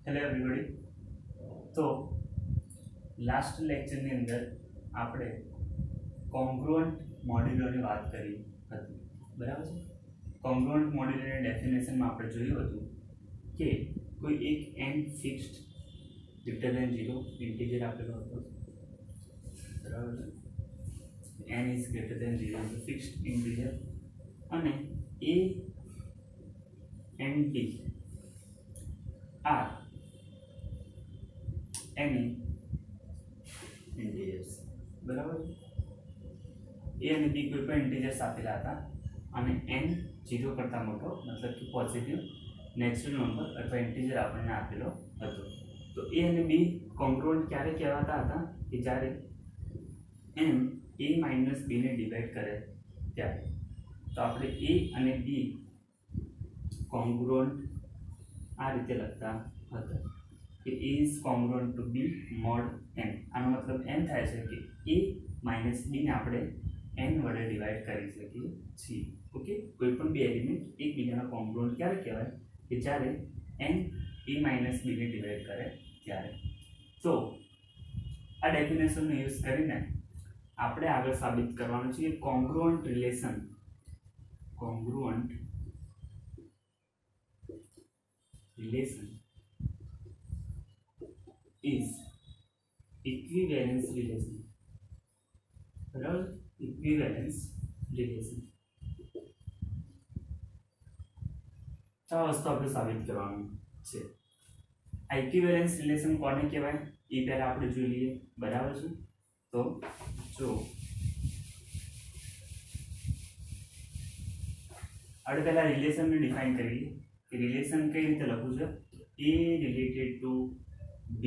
Hello everybody. તો last લેક્ચરની અંદર આપણે કોંગ્રુઅન્ટ મોડ્યુલોની વાત કરી હતી, બરાબર છે. કોંગ્રુઅન્ટ મોડ્યુલોની ડેફિનેશનમાં આપણે જોયું હતું કે કોઈ એક n fixed greater than 0 integer આપેલો હતો, બરાબર છે. n is greater than 0 is a fixed integer અને a and b are any integers, બરાબર. a અને b કોઈ પણ ઇન્ટીજર્સ આપેલા હતા અને n 0 કરતા મોટો મતલબ કે પોઝિટિવ નેચરલ નંબર અથવા ઇન્ટીજર આપણને આપેલો હતો. તો a અને b કોંગ્રુઅન્ટ ક્યારે કહેવાતા હતા કે જ્યારે n a - b ને ડિવાઈડ કરે ત્યારે. તો આપણે a અને b કોંગ્રુઅન્ટ આ રીતે લખતા હતા કે a is congruent to b mod n. આનો મતલબ એમ થાય છે કે a - b ને આપણે n વડે ડિવાઈડ કરી શકીએ છીએ. ઓકે, કોઈ પણ બે એલિમેન્ટ એકબીજાના કોંગ્રુઅન્ટ ક્યારે કહેવાય કે જ્યારે n a - b ને ડિવાઈડ કરે ત્યારે. તો આ ડેફિનેશનનો યુઝ કરીને આપણે આગળ સાબિત કરવાનું છે કે કોંગ્રુઅન્ટ રિલેશન is equivalence relation, બરાબર. equivalence relation આ વસ્તુ આપણે સાબિત કરવાનું છે. આ equivalence relation કોને કહેવાય એ પહેલા આપણે જોઈ લઈએ, બરાબર છે. તો જો આપણે પહેલા રિલેશનને ડિફાઇન કરીએ કે રિલેશન કઈ રીતે લખવું છે. a રિલેટેડ ટુ b,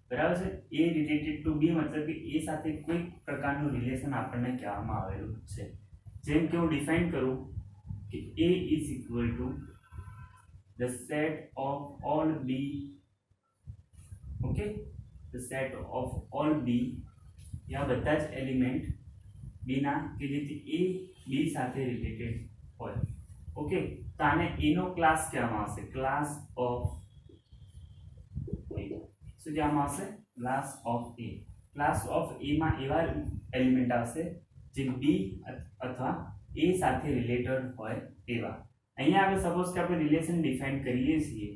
બરાબર છે. a રિલેટેડ ટુ b મતલબ કે a સાથે કોઈ પ્રકારનું રિલેશન આપણને કહેવામાં આવેલું છે. જેમ કે હું ડિફાઇન કરું કે a is equal to the set of all b, okay, the set of all b, આ બધા જ એલિમેન્ટ b ના કે જેથી a b સાથે રિલેટેડ હોય. ઓકે, તો આને a નો ક્લાસ કહેવામાં આવશે, ક્લાસ ઓફ a. શું કહેવામાં આવશે? Class of a. Class of a માં એવા એલિમેન્ટ આવશે જે b અથવા a સાથે રિલેટેડ હોય એવા. અહીંયા આપણે સપોઝ કે આપણે રિલેશન ડિફાઇન કરીએ છીએ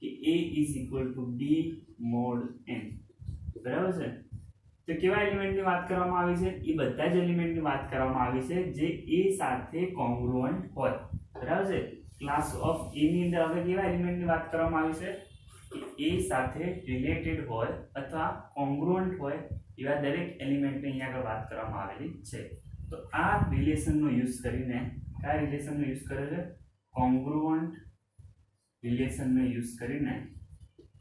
કે a is equal to b mode n, બરાબર છે. તો કેવા એલિમેન્ટની વાત કરવામાં આવી છે? એ બધા જ એલિમેન્ટની વાત કરવામાં આવી છે જે a સાથે કોંગ્રુઅન્ટ હોય, બરાબર છે. ક્લાસ ઓફ a ની અંદર હવે કેવા એલિમેન્ટની વાત કરવામાં આવી છે કે a સાથે રિલેટેડ હોય અથવા કોંગ્રુઅન્ટ હોય એવા દરેક એલિમેન્ટની અહીંયા આગળ વાત કરવામાં આવેલી છે. તો આ રિલેશનનો યુઝ કરીને કયા રિલેશનનો યુઝ કર્યો છે? કોંગ્રુઅન્ટ રિલેશનનો યુઝ કરીને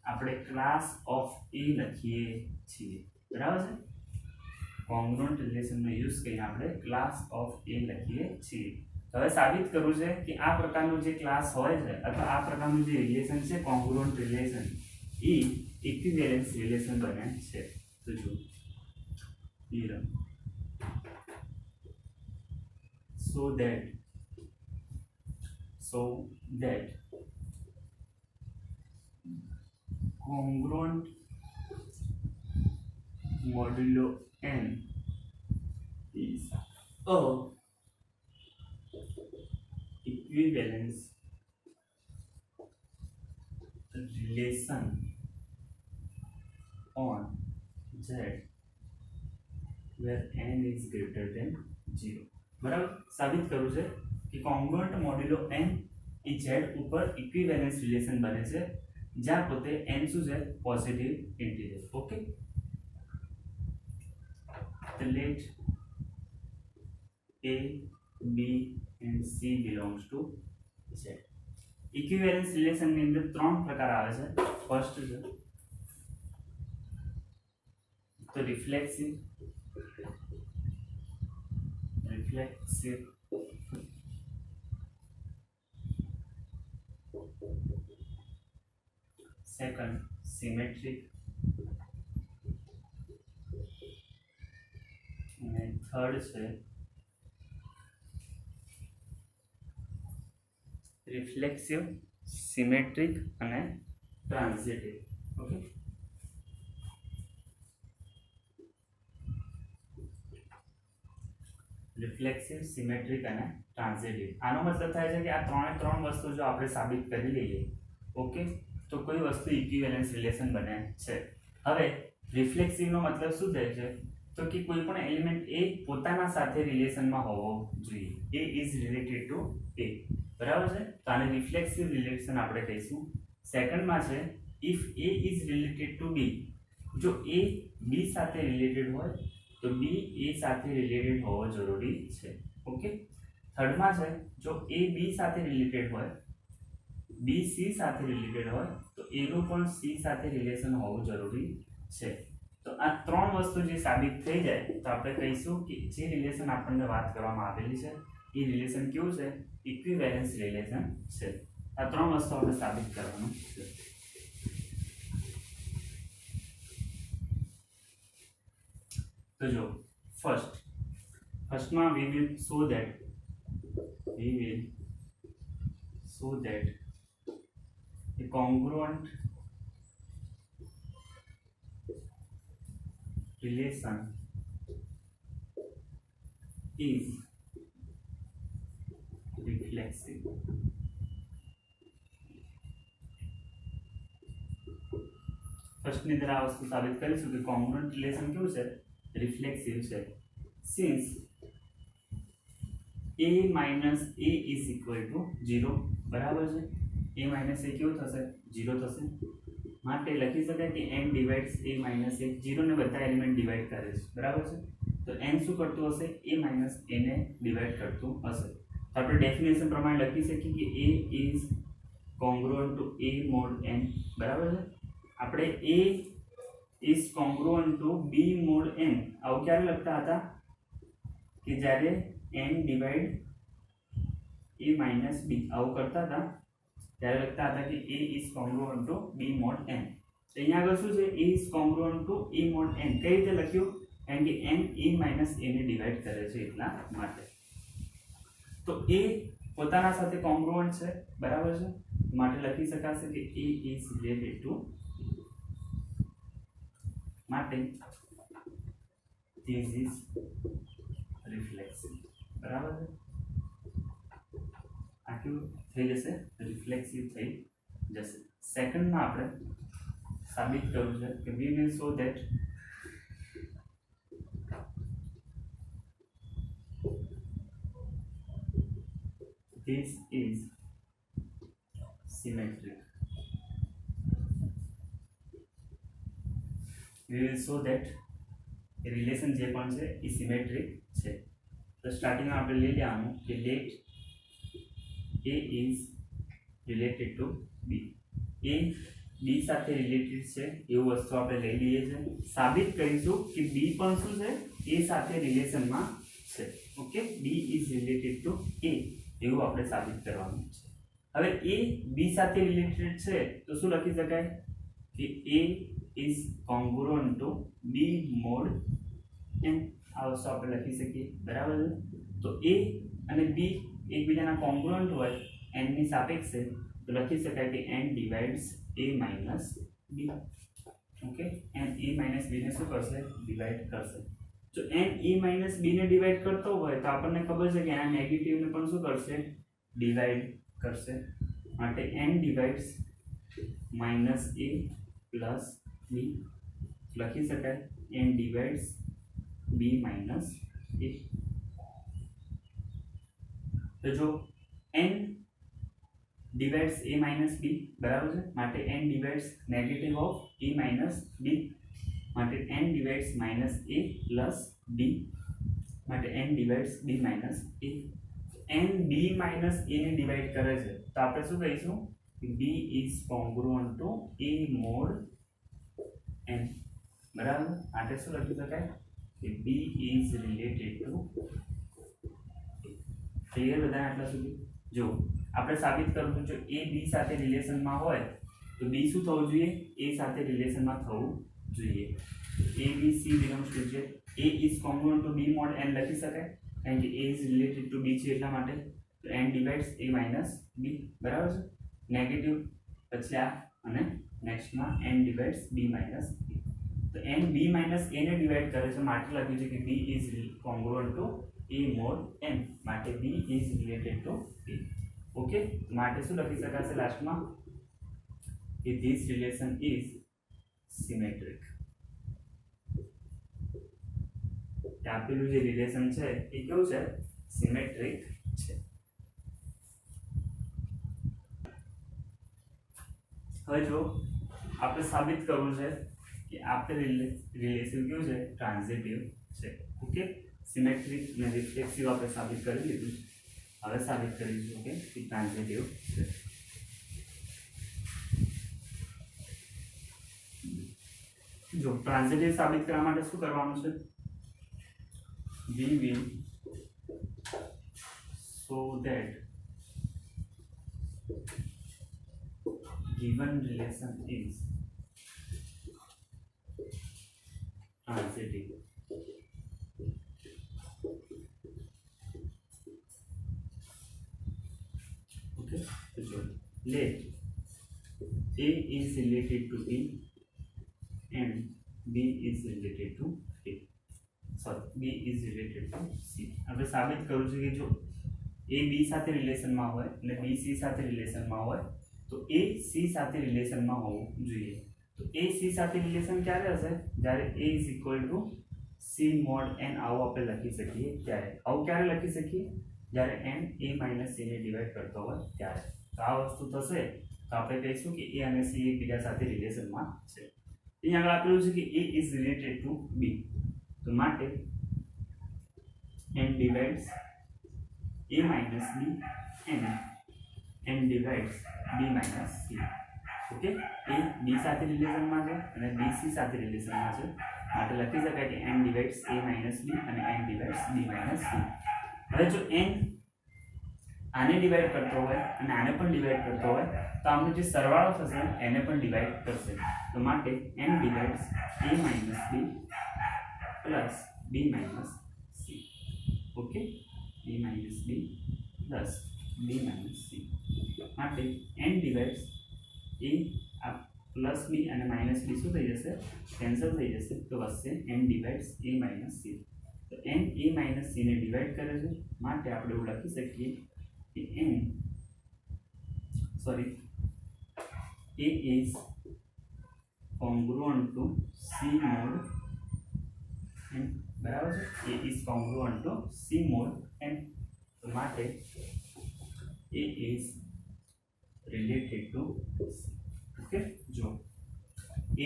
આપણે ક્લાસ ઓફ a લખીએ છીએ, બરાબર છે. કોંગ્રુઅન્ટ રિલેશનનો યુઝ કરીને આપણે ક્લાસ ઓફ a લખીએ છીએ. હવે સાબિત કરવું છે કે આ પ્રકારનું જે ક્લાસ હોય છે અથવા આ પ્રકારનું જે રિલેશન છે કોંગ્રુઅન્ટ રિલેશન એ ઇક્વિવેલન્સ રિલેશન બને છે. તો જો theorem so that congruent modulo n is a equivalence relation on z where n is greater than 0. બરાબર. સાબિત કરવું છે કે કોંગ્રુઅન્ટ મોડ્યુલો n એ z ઉપર ઇક્વિવેલન્સ રિલેશન બને છે જ્યાં પોતે n શું છે? Positive integer. ઓકે, તો let a b and c belongs to z. Equivalence relation ની અંદર ત્રણ પ્રકાર આવે છે. ફર્સ્ટ છે તો રિફ્લેક્સિવ, સેકન્ડ સિમેટ્રિક અને થર્ડ છે રિફ્લેક્સિવ, સિમેટ્રિક અને ટ્રાન્ઝિટિવ. ઓકે, રિફ્લેક્સિવ, સિમેટ્રિક અને ટ્રાન્ઝિટિવ. આનો મતલબ થાય છે કે આ ત્રણે ત્રણ વસ્તુ જો આપણે સાબિત કરી લઈએ, ઓકે, તો કોઈ વસ્તુ ઇક્વિવેલન્સ રિલેશન બને છે. હવે રિફ્લેક્સિવનો મતલબ શું થાય છે, તો કે કોઈ પણ એલિમેન્ટ એ પોતાના સાથે રિલેશનમાં હોવો જોઈએ. એ ઇઝ રિલેટેડ ટુ એ, બરાબર છે. તો આને રિફ્લેક્સિવ રિલેશન આપણે કહીશું. સેકન્ડમાં છે if A is related to B. જો એ બી સાથે રિલેટેડ હોય તો બી એ સાથે રિલેટેડ હોવો જરૂરી છે. ઓકે, થર્ડમાં છે જો એ બી સાથે રિલેટેડ હોય, બી સી સાથે રિલેટેડ હોય તો એનું પણ સી સાથે રિલેશન હોવું જરૂરી છે. તો આ ત્રણ વસ્તુ જે સાબિત થઈ જાય તો આપણે કહીશું કે જે રિલેશન આપણને વાત કરવામાં આવેલી છે એ રિલેશન કેવું છે, ઇક્વિવેલન્સ રિલેશન છે. આ ત્રણ વસ્તુ આપણે સાબિત કરવાનું છે. તો જો ફર્સ્ટમાં we will show that a congruent relation is reflexive. ફર્સ્ટની અંદર આ વસ્તુ સાબિત કરીશું કે કોંગ્રુઅન્ટ રિલેશન કેવું છે, રિફ્લેક્સિવ છે. Since a minus a is equal to 0, બરાબર છે. a minus a કેવું થશે, 0 થશે. માટે લખી શકાય કે n divides a minus a. 0 ને બધા એલિમેન્ટ ડિવાઈડ કરે છે, બરાબર છે. તો n શું કરતું હશે, a minus a ને ડિવાઈડ કરતું હશે. તો આપણે ડેફિનેશન પ્રમાણે લખી શકીએ કે a is congruent to a mod n, બરાબર છે. આપણે a is congruent to b mod n આવું ક્યારે લખતા હતા કે જ્યારે n divide a minus b આવું કરતા હતા ત્યારે લખતા હતા કે a is congruent to b mod n. તો અહીંયા આગળ શું છે, a is congruent to a mod n. કઈ રીતે લખ્યું, કારણ કે n a minus a ને ડિવાઈડ કરે છે એટલા માટે. તો a પોતાના સાથે કોંગ્રુઅન્ટ છે, બરાબર છે. માટે લખી શકાશે કે a is related to, માટે this is reflexive, બરાબર છે. આ કેવું થઈ જશે, રિફ્લેક્સિવ થઈ જશે. સેકન્ડમાં આપણે સાબિત કરવું છે કે we will show that this is symmetric. We will show that relation જે પણ છે એ સિમેટ્રિક છે. તો સ્ટાર્ટિંગમાં આપણે લઈ લેવાનું કે let a is related to b. a b સાથે રિલેટેડ છે એવું વસ્તુ આપણે લઈ લઈએ છીએ. સાબિત કરીશું કે b પણ શું છે, a સાથે રિલેશનમાં છે. Okay, b is related to a એવું આપણે સાબિત કરવાનું છે. હવે a b સાથે રિલેટેડ છે તો શું લખી શકાય કે a is congruent to b mod n. આ વસ્તુ આપણે લખી શકીએ, બરાબર છે. તો a અને b એકબીજાના કોંગ્રુઅન્ટ હોય n ની સાપેક્ષે તો લખી શકાય કે n divides a minus b. Okay, n a minus b ને શું કરશે, ડિવાઈડ કરશે. જો n a minus b ને ડિવાઈડ કરતો હોય તો આપણને ખબર છે કે આ નેગેટિવ ને પણ શું કરશે, ડિવાઈડ કરશે. માટે n divides minus a plus b લખી શકાય n divides b minus a. તો જો n divides a minus b, બરાબર છે. માટે n divides negative of a minus b. માટે n divides minus a plus b. માટે n divides b minus a. n b minus a ને divide કરે છે તો આપણે શું કહીશું કે b is congruent to a mod n, બરાબર. માટે શું લખી શકાય કે b is related to, clear બધાને આટલા સુધી. જો આપણે સાબિત કરવું જો a b સાથે રિલેશનમાં હોય તો b શું થવું જોઈએ, a સાથે રિલેશનમાં થવું જોઈએ. a b c belongs to j. a is congruent to b mod n લખી શકાય કારણ કે a is related to b છે એટલા માટે. તો n divides a minus b, બરાબર છે. નેગેટિવ પછી આ અને નેક્સ્ટમાં n divides b minus a. તો n b માઇનસ a ને ડિવાઈડ કરે છે માટે લખ્યું છે કે b is congruent to a mod n, માટે b is related to a. Okay, માટે શું લખી શકાશે લાસ્ટમાં કે ધીસ રિલેશન ઇઝ સિમેટ્રિક. આપેલું જે રિલેશન છે એ કેવું છે? સિમેટ્રિક છે. હવે જો આપણે સાબિત કરવું છે કે આપેલ રિલેશન કેવું છે? ટ્રાન્ઝિટિવ છે. ઓકે, સિમેટ્રિક અને રિફ્લેક્સિવ આપણે સાબિત કરી લીધું. હવે સાબિત કરીશું કે ટ્રાન્ઝિટિવ છે. જો ટ્રાન્ઝિટિવ સાબિત કરવા માટે શું કરવાનું છે? we will show that given relation is transitive. Okay, so let A is related to B and B is related to A. B is related to C. આપણે સાબિત કરવું છે કે જો A B સાથે રિલેશનમાં હોય અને B C સાથે રિલેશનમાં હોય તો A C સાથે રિલેશનમાં હોવું જોઈએ. તો A C સાથે રિલેશન ક્યારે હશે? જ્યારે A is equal to C mod n આવું આપણે લખી શકીએ ત્યારે. આવું ક્યારે લખી શકીએ? જ્યારે n A minus C ને ડિવાઈડ કરતો હોય ત્યારે. તો આ વસ્તુ થશે તો આપણે કહીશું કે A અને C એકબીજા સાથે રિલેશનમાં છે. અહીં આગળ આપેલું છે કે A is related to B. તો માટે n divides a minus b and n divides b minus c. Okay, a b સાથે રિલેશનમાં છે અને b c સાથે રિલેશનમાં છે માટે લખી શકાય કે n divides a minus b અને n divides b minus c. હવે જો n આને ડિવાઈડ કરતો હોય અને આને પણ ડિવાઈડ કરતો હોય તો આમનો જે સરવાળો થશે એને પણ ડિવાઈડ કરશે. તો માટે n divides a minus b plus b minus c. Okay, b minus b plus b minus c. માટે n divides a plus b અને માઇનસ b શું થઈ જશે? કેન્સલ થઈ જશે. તો વધશે n divides a minus c. તો n a minus c ને ડિવાઈડ કરે છે માટે આપણે એવું લખી શકીએ કે a is congruent to c mod n. બરાબર છે? a is congruent to c mod n. તો માટે a is related to c. Okay, જો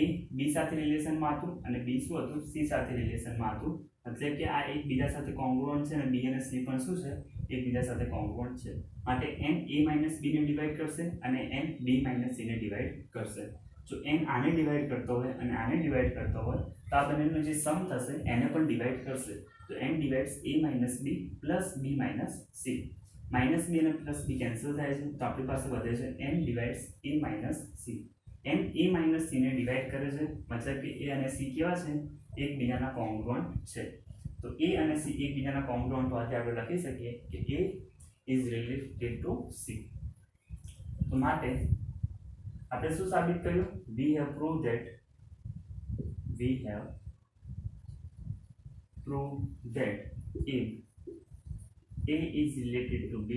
a b સાથે રિલેશનમાં હતું અને b શું હતું? c સાથે રિલેશનમાં હતું. એટલે કે આ એકબીજા સાથે કોંગ્રુઅન્ટ છે અને b અને c પણ શું છે? એકબીજા સાથે કોંગ્રુઅન્ટ છે. માટે n a minus b ને ડિવાઈડ કરશે અને n b minus c ને ડિવાઈડ કરશે. જો n આને ડિવાઈડ કરતો હોય અને આને ડિવાઈડ કરતો હોય તો આ બંનેનો જે સમ થશે એને પણ ડિવાઈડ કરશે. તો n divides a minus b plus b minus c. Minus b અને પ્લસ b કેન્સલ થાય છે તો આપણી પાસે વધે છે n divides a minus c. n a minus c ને ડિવાઈડ કરે છે મતલબ કે a અને c કેવા છે? એકબીજાના કોંગ્રુઅન્ટ છે. તો a અને c એકબીજાના કોંગ્રુઅન્ટ હોવાથી આપણે લખી શકીએ કે a is related to c. તો માટે આપણે શું સાબિત કર્યું? we have proved that if a is related to b,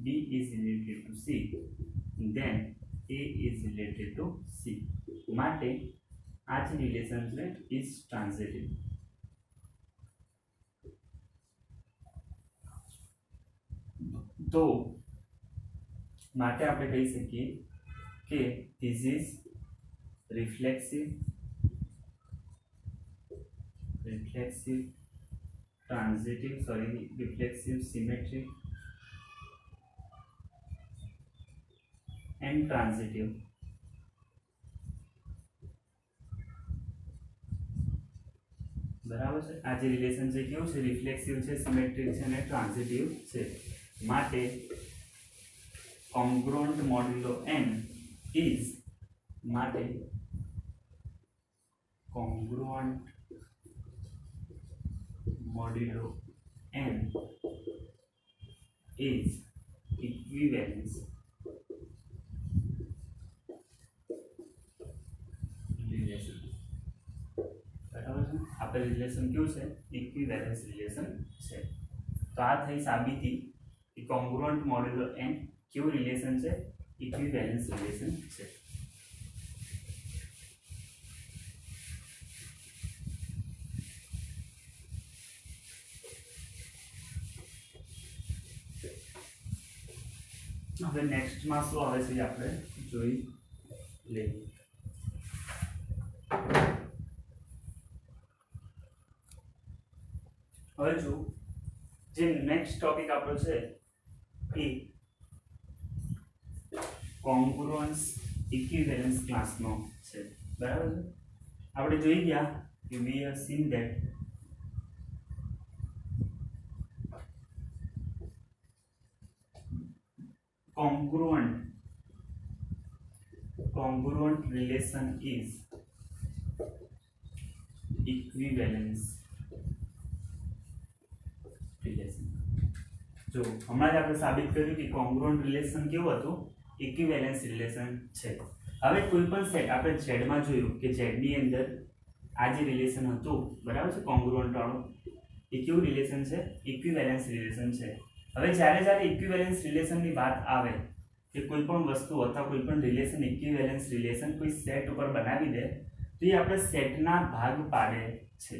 b is related to c, then a is related to c. માટે આ જે રિલેશન છે is transitive. તો માટે આપણે કહી શકીએ કે this is reflexive symmetric and transitive. બરાબર છે? આ જે રિલેશન છે કેવું છે? રિફ્લેક્સિવ છે, સિમેટ્રિક છે અને ટ્રાન્ઝિટિવ છે. માટે congruent modulo n is congruent modulo n is equivalence relation क्यों है इक्विवेलेंस रिलेशन है। तो आ थई साबिती कि कोंग्रुएंट मॉड्यूलो n क्यों रिलेशन है इक्विवेलेंस रिलेशन है। હવે નેક્સ્ટ માં શું આવે છે આપણે જોઈ લઈએ। હવે જો જે નેક્સ્ટ ટોપિક આપણો છે એ કોંગ્રુઅન્સ ઇક્વિવેલેન્સ ક્લાસનો છે, બરાબર છે। આપણે જોઈ ગયા કે we have seen that congruent relation is equivalence relation। जो हमारे આપણે સાબિત કર્યું કે congruent relation કેવું હતું equivalence relation છે। હવે કોઈ પણ સેટ આપણે z માં જોયું કે z ની અંદર આ જે રિલેશન હતું બરાબર છે congruent વાળો એ કેવું રિલેશન છે equivalence relation છે। હવે જ્યારે equivalence relation ની વાત આવે કે કોઈ પણ વસ્તુ અથવા કોઈ પણ રિલેશન ઇક્વિવેલેન્સ રિલેશન કોઈ સેટ ઉપર બનાવી દે તો એ આપણે સેટના ભાગ પાડે છે।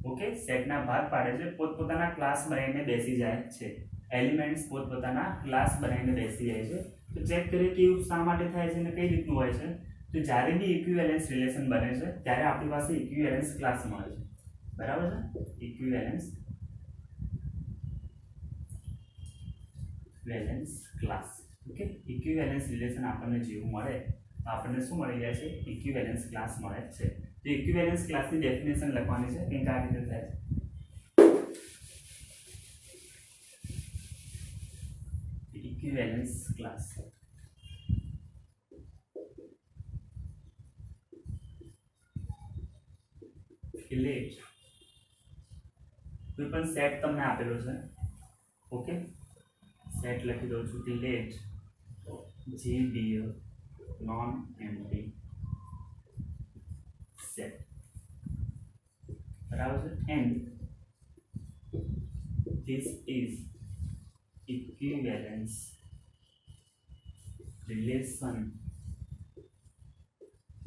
ઓકે, સેટના ભાગ પાડે છે, પોતપોતાના ક્લાસ બનાવીને બેસી જાય છે, એલિમેન્ટ્સ પોતપોતાના ક્લાસ બનાવીને બેસી જાય છે। તો ચેક કરીએ કે એવું શા માટે થાય છે અને કઈ રીતનું હોય છે। તો જ્યારે બી ઇક્વિવેલેન્સ રિલેશન બને છે ત્યારે આપણી પાસે ઇક્વિવેલેન્સ ક્લાસ મળે છે, બરાબર છે। ઇક્વિવેલેન્સ ક્લાસ, ઓકે। ઇક્વિવેલેન્સ રિલેશન આપણને જેવું મળે તો આપણને શું મળી જાય છે ઇક્વિવેલેન્સ ક્લાસ મળે છે। તો ઇક્વિવેલેન્સ ક્લાસની ડેફિનેશન લખવાની છે કંઈક આ રીતે થાય ઇક્વિવેલેન્સ ક્લાસ એટલે કોઈ પણ સેટ તમને આપેલો છે, ઓકે, સેટ લખી દઉં છું કે late G be a non-empty set, બરાબર છે, and this is equivalence relation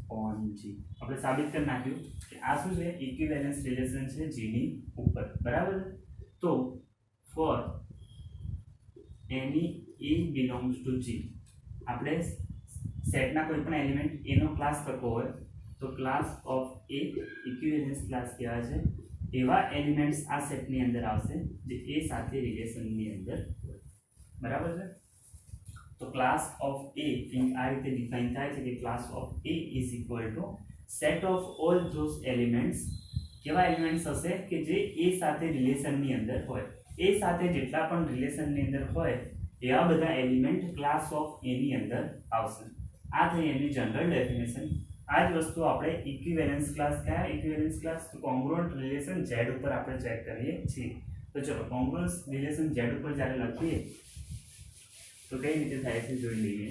on G। આપણે સાબિત કરી નાખ્યું કે આ શું છે ઇક્વિવેલેન્સ રિલેશન છે G ની ઉપર, બરાબર છે। તો for any A belongs to G આપણે સેટના કોઈ પણ એલિમેન્ટ A નો ક્લાસ કરવો હોય તો ક્લાસ ઓફ A ઇક્વિવેલેન્સ ક્લાસ કહેવાય છે। એવા એલિમેન્ટ્સ આ સેટની અંદર આવશે જે A સાથે રિલેશનની અંદર હોય, બરાબર છે। તો ક્લાસ ઓફ A કંઈક આ રીતે ડિફાઇન થાય છે કે class of A is equal to set of all those elements. કેવા એલિમેન્ટ્સ હશે કે જે A સાથે રિલેશનની અંદર હોય, A સાથે જેટલા પણ રિલેશનની અંદર હોય એવા બધા એલિમેન્ટ ક્લાસ ઓફ A ની અંદર આવશે। આ થઈ એની જનરલ ડેફિનેશન। આ જ વસ્તુ આપણે ઇક્વિવેલેન્સ ક્લાસ કયા ઇક્વિવેલેન્સ ક્લાસ તો કોંગ્રુઅન્ટ રિલેશન Z ઉપર આપણે ચેક કરીએ છીએ। તો ચલો કોંગ્રુઅન્ટ રિલેશન Z ઉપર જ્યારે લખીએ તો કઈ રીતે થાય છે જોઈ લઈએ।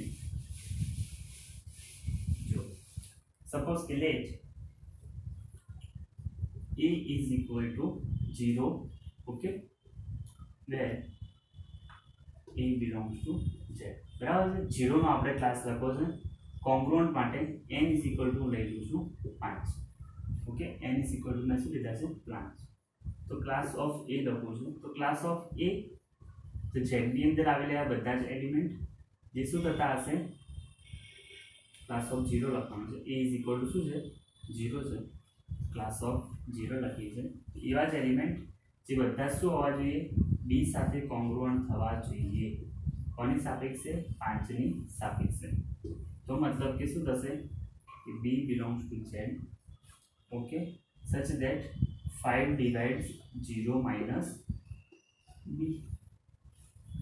જો સપોઝ કે let A is equal to 0, okay, where A belongs to Z, બરાબર છે। 0 નો આપણે ક્લાસ લખવો છે, કોંગ્રુઅન્ટ માટે n is equal to લઈ લઉં છું 5, okay, n is equal to ને શું લીધા છે 5। તો ક્લાસ ઓફ A લખું છું, તો ક્લાસ ઓફ A તો Z ની અંદર આવેલા આ બધા જ એલિમેન્ટ જે શું થતા હશે ક્લાસ ઓફ 0 લખવાનું છે। A is equal to શું છે 0 છે, ક્લાસ ઓફ 0 લખીએ છે। એવા જ એલિમેન્ટ જે બધા શું હોવા જોઈએ B સાથે કોંગ્રુઅન્ટ થવા જોઈએ, કોની સાપેક્ષે 5 ની સાપેક્ષે। તો મતલબ કે શું થશે કે B belongs to Z, okay, such that 5 divides 0 minus B,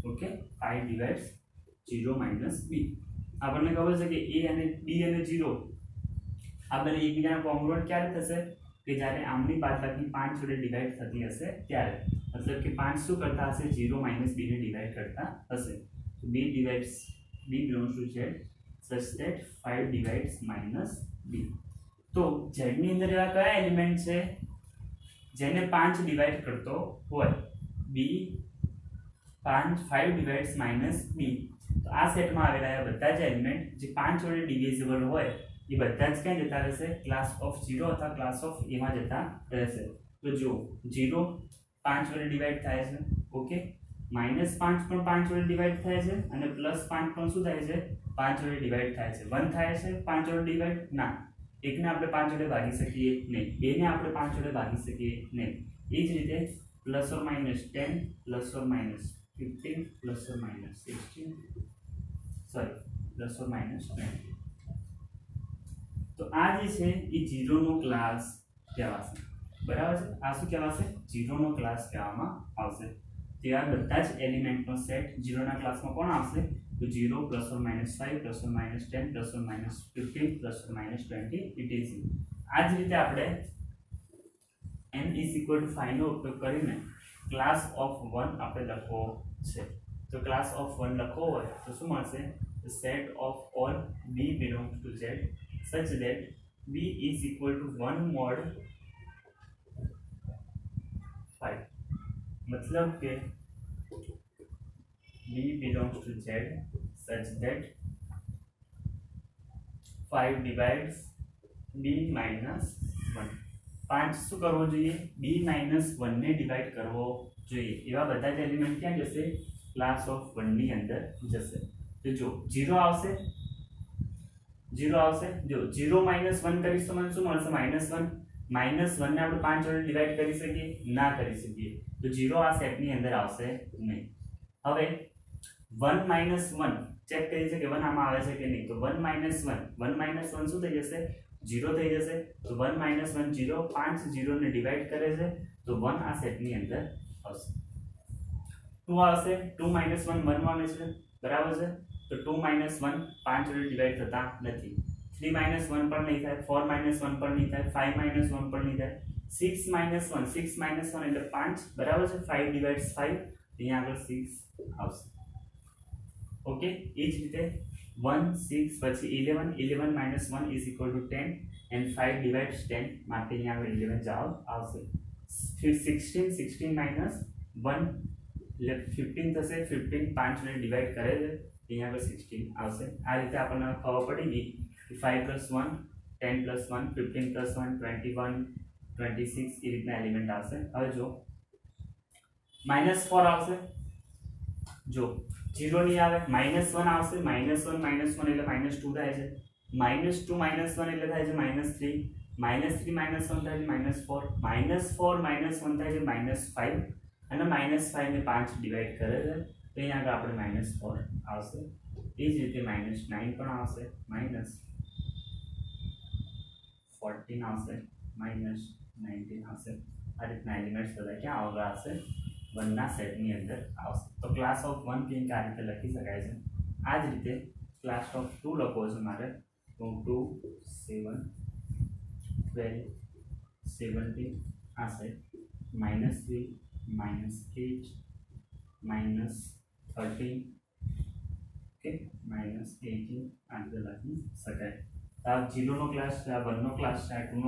okay, 5 divides 0 minus B। આપણને ખબર છે કે A અને B અને 0 આ બંને એકબીજાના કોંગ્રુઅન્ટ ક્યારે થશે કે જ્યારે આમની બાદબાકી 5 જોડે ડિવાઈડ થતી હશે ત્યારે, मतलब कि 5 શું કરતા હશે 0 માઈનસ b ને ડિવાઈડ કરતા હશે। તો b divides b belongs to z such that 5 divides minus b। તો z ની અંદર એવા કયા એલિમેન્ટ છે જેને 5 ડિવાઈડ કરતો હોય બી 5 ડિવાઇડ્સ માઇનસ બી, તો આ સેટમાં આવેલા આ બધા જ એલિમેન્ટ જે 5 વડે ડિવિઝિબલ હોય એ બધા જ ક્યાં જતા રહેશે? ક્લાસ ઓફ 0 અથવા ક્લાસ ઓફ એ માં જતા રહેશે. તો જો 0 5 વડે ડિવાઈડ થાય છે, ઓકે, -5 પણ 5 વડે ડિવાઈડ થાય છે અને +5 પણ શું થાય છે? 5 વડે ડિવાઈડ થાય છે. 1 થાય છે 5 વડે ડિવાઈડ? ના, એકને આપણે 5 વડે ભાગી શકીએ નહીં, બેને આપણે 5 વડે ભાગી શકીએ નહીં. એ જ રીતે +or -10 +or -15 +or -16 sorry +or -20. તો આ જે છે એ 0 નો ક્લાસ કહેવાશે. બરાબર છે? આ શું કહેવાશે? 0 નો ક્લાસ કહેવામાં આવશે. ત્યાં બધા જ એલિમેન્ટનો સેટ 0 ના ક્લાસમાં કોણ આવશે? તો 0 +or -5 +or -10 +or -15 +or -20 it is. આ જ રીતે આપણે n = 5 નો ઉપયોગ કરીને ક્લાસ ઓફ 1 આપણે લખવો છે. તો ક્લાસ ઓફ 1 લખવો હોય તો શું મળશે? The set of all b belongs to z such that b is equal to 1 mod 5. मतलब के b belongs to z such that 5 divides b minus 1. 5 શું કરવો જોઈએ? b minus 1 ને ડિવાઈડ કરવો જોઈએ. એવા બધા જ એલિમેન્ટ ક્યાં જશે? ક્લાસ ઓફ 1 ની અંદર જશે. તો જો 0 આવશે, 0 આવશે. જો 0 - 1 કરીશ તો મને શું મળશે? -1. -1 ને આપણે 5 વડે ડિવાઈડ કરી શકીએ? ના કરી શકીએ. તો 0 આ સેટની અંદર આવશે નહીં. હવે 1 - 1 ચેક કરી છે કે 1 આમાં આવે છે કે નહીં. તો 1 - 1 શું થઈ જશે? 0 થઈ જશે. તો 1 - 1 0, 5 0 ને ડિવાઈડ કરે છે તો 1 આ સેટની અંદર આવશે. 2 આવશે. 2 - 1 1 આવે છે, બરાબર છે? તો 2 - 1 5 વડે ડિવાઈડ થતા નથી. 3 - 1 પણ નહીં થાય, 4 - 1 પણ નહીં થાય, 5 - 1 પણ નહીં થાય. 6 - 1 એટલે 5, બરાબર છે? 5 ડિવાઇડ્સ 5, અહીંયા આગળ 6 આવશે. ઓકે, એ જ રીતે 1 6 પછી 11 - 1 = 10 and 5 divides 10 માટે અહીંયા આગળ 11 જવાબ આવશે. फिर 16 minus 1 એટલે 15 થશે. 15 5 વડે ડિવાઈડ કરે છે અહીંયા આગળ 16 આવશે. આ રીતે આપણને ખબર પડી ગઈ કે 5 + 1 10 + 1 15 + 1 21 26 એ રીતના એલિમેન્ટ આવશે. હવે જો -4 આવશે. જો 0 નહીં આવે, -1 આવશે. -1 એટલે -2 થાય છે. -2 - 1 એટલે થાય છે -3. -3 - 1 થાય છે -4. -4 - 1 થાય છે -5 અને -5 ને 5 ડિવાઈડ કરે છે તો અહીંયા આગળ આપણે -4 આવશે. એ જ રીતે -9 પણ આવશે, -14 આવશે, -19 આવશે. આ રીતના એલિમેન્ટ્સ બધા ક્યાં આગળ આવશે? 1 ના સેટની અંદર આવશે. તો ક્લાસ ઓફ 1 કંઈક આ રીતે લખી શકાય છે. આ જ રીતે ક્લાસ ઓફ 2 લખવો છે મારે તો 2 7 12 17 આ સાઈડ -3 -8 -13 ઓકે -18 આ રીતે લખી શકાય. આ 0 નો ક્લાસ છે, આ 1 નો ક્લાસ છે, આ 2 નો